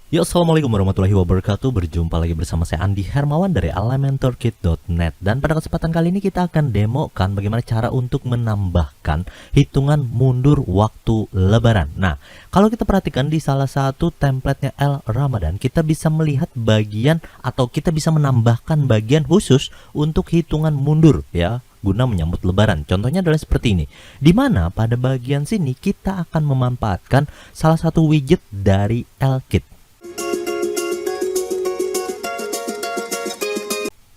Yo, assalamualaikum warahmatullahi wabarakatuh. Berjumpa lagi bersama saya Andi Hermawan dari elementorkit.net. Dan pada kesempatan kali ini kita akan demokan bagaimana cara untuk menambahkan hitungan mundur waktu lebaran. Nah, kalau kita perhatikan di salah satu templatenya El Ramadan, kita bisa melihat bagian atau kita bisa menambahkan bagian khusus untuk hitungan mundur ya, guna menyambut lebaran. Contohnya adalah seperti ini, di mana pada bagian sini kita akan memanfaatkan salah satu widget dari Elkit.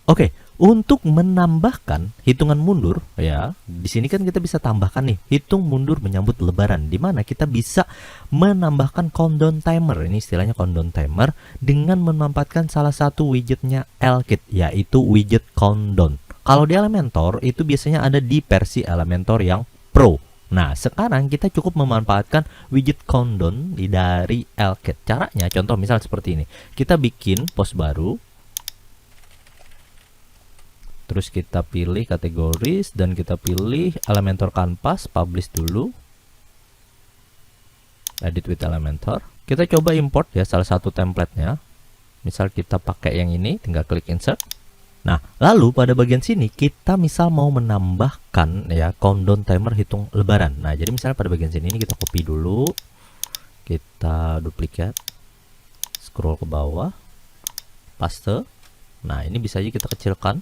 Oke, untuk menambahkan hitungan mundur ya, di sini kan kita bisa tambahkan nih, hitung mundur menyambut lebaran, di mana kita bisa menambahkan countdown timer. Ini istilahnya countdown timer dengan memanfaatkan salah satu widgetnya Elkit, yaitu widget countdown. Kalau di Elementor itu biasanya ada di versi Elementor yang Pro. Nah, sekarang kita cukup memanfaatkan widget countdown dari Elkit. Caranya contoh misal seperti ini. Kita bikin post baru. Terus kita pilih kategoris dan kita pilih Elementor Canvas, publish dulu. Edit with Elementor. Kita coba import ya salah satu templatenya. Misal kita pakai yang ini, tinggal klik insert. Nah, lalu pada bagian sini kita misal mau menambahkan ya countdown timer hitung lebaran. Nah, jadi misalnya pada bagian sini ini kita copy dulu. Kita duplicate. Scroll ke bawah. Paste. Nah, ini bisa aja kita kecilkan.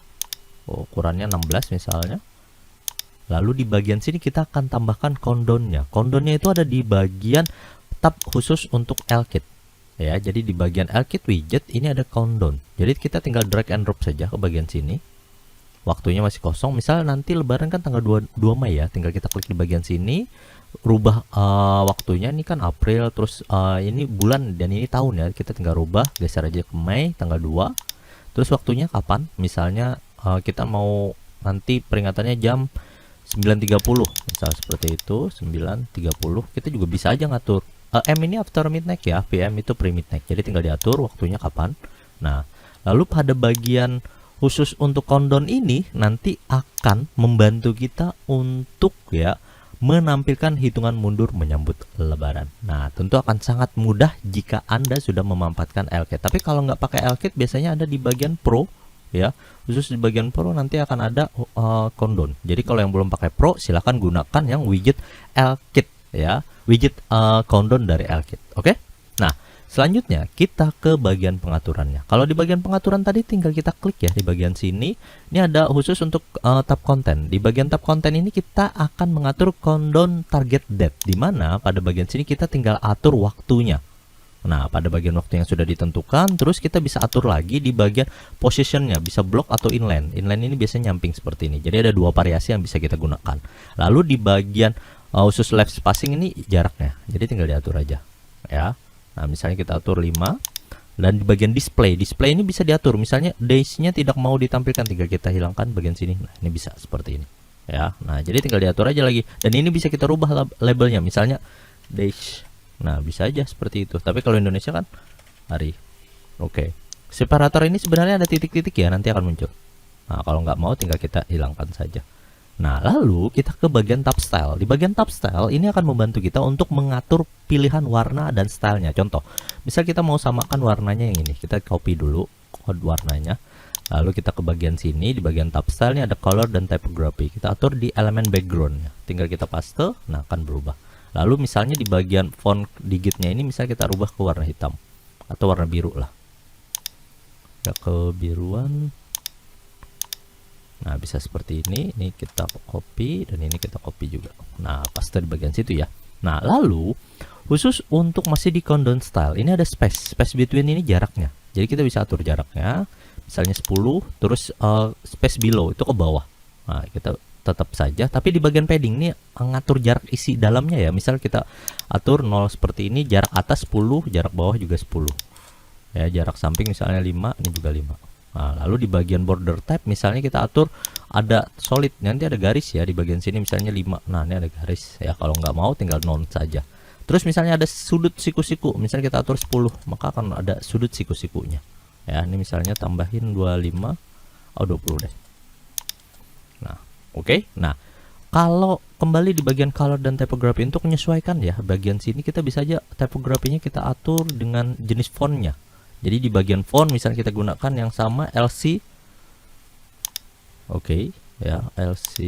Ukurannya 16 misalnya. Lalu di bagian sini kita akan tambahkan countdownnya. Countdownnya itu ada di bagian tab khusus untuk Elkit ya. Jadi di bagian Elkit widget ini ada countdown. Jadi kita tinggal drag and drop saja ke bagian sini. Waktunya masih kosong. Misal nanti lebaran kan tanggal 2 Mei ya. Tinggal kita klik di bagian sini, rubah waktunya. Ini kan April, terus ini bulan dan ini tahun ya. Kita tinggal rubah, geser aja ke Mei tanggal 2. Terus waktunya kapan? Misalnya kita mau nanti peringatannya jam 9.30 misal seperti itu, 9.30. Kita juga bisa aja ngatur M ini after midnight ya, PM itu pre midnight, jadi tinggal diatur waktunya kapan. Nah, lalu pada bagian khusus untuk countdown ini nanti akan membantu kita untuk ya menampilkan hitungan mundur menyambut lebaran. Nah, tentu akan sangat mudah jika Anda sudah memanfaatkan Elkit. Tapi kalau nggak pakai Elkit biasanya ada di bagian Pro ya, khusus di bagian Pro nanti akan ada countdown. Jadi kalau yang belum pakai Pro silahkan gunakan yang widget Elkit ya, widget countdown dari Elkit. Oke. Nah, selanjutnya kita ke bagian pengaturannya. Kalau di bagian pengaturan tadi tinggal kita klik ya di bagian sini. Ini ada khusus untuk tab konten. Di bagian tab konten ini kita akan mengatur countdown target date, di mana pada bagian sini kita tinggal atur waktunya. Nah, pada bagian waktu yang sudah ditentukan, terus kita bisa atur lagi di bagian positionnya, bisa block atau inline. Inline ini biasanya nyamping seperti ini. Jadi ada dua variasi yang bisa kita gunakan. Lalu di bagian khusus left spacing ini jaraknya. Jadi tinggal diatur aja ya. Nah, misalnya kita atur 5. Dan di bagian display ini bisa diatur. Misalnya days-nya tidak mau ditampilkan, tinggal kita hilangkan bagian sini. Nah, ini bisa seperti ini ya. Nah, jadi tinggal diatur aja lagi. Dan ini bisa kita rubah labelnya, misalnya days. Nah, bisa aja seperti itu. Tapi kalau Indonesia kan hari. Oke. Separator ini sebenarnya ada titik-titik ya, nanti akan muncul. Nah, kalau nggak mau tinggal kita hilangkan saja. Nah, lalu kita ke bagian tab style. Di bagian tab style ini akan membantu kita untuk mengatur pilihan warna dan stylenya. Contoh, misal kita mau samakan warnanya yang ini. Kita copy dulu kode warnanya. Lalu kita ke bagian sini, di bagian tab style ini ada color dan typography. Kita atur di elemen backgroundnya. Tinggal kita paste, nah akan berubah. Lalu misalnya di bagian font digitnya ini misalnya kita rubah ke warna hitam atau warna biru lah ya, kebiruan. Nah, bisa seperti ini. Ini kita copy dan ini kita copy juga. Nah, paste di bagian situ ya. Nah, lalu khusus untuk masih di countdown style ini ada space between ini jaraknya. Jadi kita bisa atur jaraknya misalnya 10, terus space below itu ke bawah. Nah, kita tetap saja, tapi di bagian padding ini ngatur jarak isi dalamnya ya. Misal kita atur 0 seperti ini, jarak atas 10, jarak bawah juga 10 ya, jarak samping misalnya 5, ini juga 5. Nah, lalu di bagian border type misalnya kita atur ada solid, nanti ada garis ya di bagian sini misalnya 5. Nah, ini ada garis ya, kalau nggak mau tinggal non saja. Terus misalnya ada sudut siku-siku, misalnya kita atur 10, maka akan ada sudut siku-sikunya ya. Ini misalnya tambahin 25 20 deh. Nah, oke. Nah, kalau kembali di bagian color dan typography untuk menyesuaikan ya. Bagian sini kita bisa aja typografinya kita atur dengan jenis fontnya. Jadi di bagian font misalnya kita gunakan yang sama LC. Oke, ya LC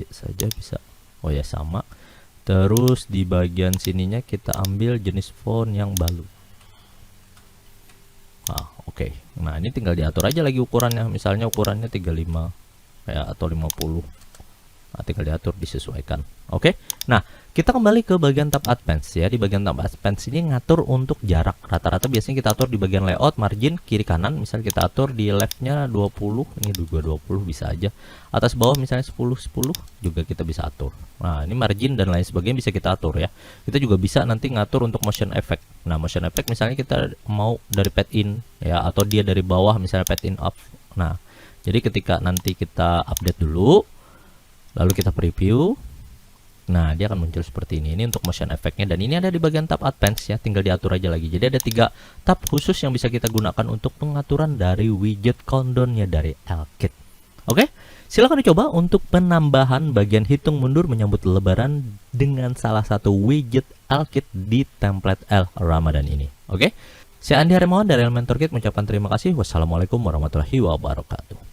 saja bisa. Oh ya sama. Terus di bagian sininya kita ambil jenis font yang baru. Oke. Nah, ini tinggal diatur aja lagi ukurannya. Misalnya ukurannya 35 ya atau 50. Nah, tinggal diatur disesuaikan. Oke. Nah, kita kembali ke bagian tab advance ya. Di bagian tab advance ini ngatur untuk jarak. Rata-rata biasanya kita atur di bagian layout, margin, kiri kanan. Misalnya kita atur di leftnya 20, ini juga 20 bisa aja. Atas bawah misalnya 10 10 juga kita bisa atur. Nah, ini margin dan lain sebagainya bisa kita atur ya. Kita juga bisa nanti ngatur untuk motion effect. Nah, motion effect misalnya kita mau dari pad in ya, atau dia dari bawah misalnya pad in up. Nah, jadi ketika nanti kita update dulu, lalu kita preview, nah dia akan muncul seperti ini. Ini untuk motion effect-nya, dan ini ada di bagian tab advance ya, tinggal diatur aja lagi. Jadi ada 3 tab khusus yang bisa kita gunakan untuk pengaturan dari widget countdown-nya dari Elkit. Oke, silahkan dicoba untuk penambahan bagian hitung mundur menyambut lebaran dengan salah satu widget Elkit di template L Ramadan ini. Oke, saya Andi Harimawan dari Elementor Kit mengucapkan terima kasih. Wassalamualaikum warahmatullahi wabarakatuh.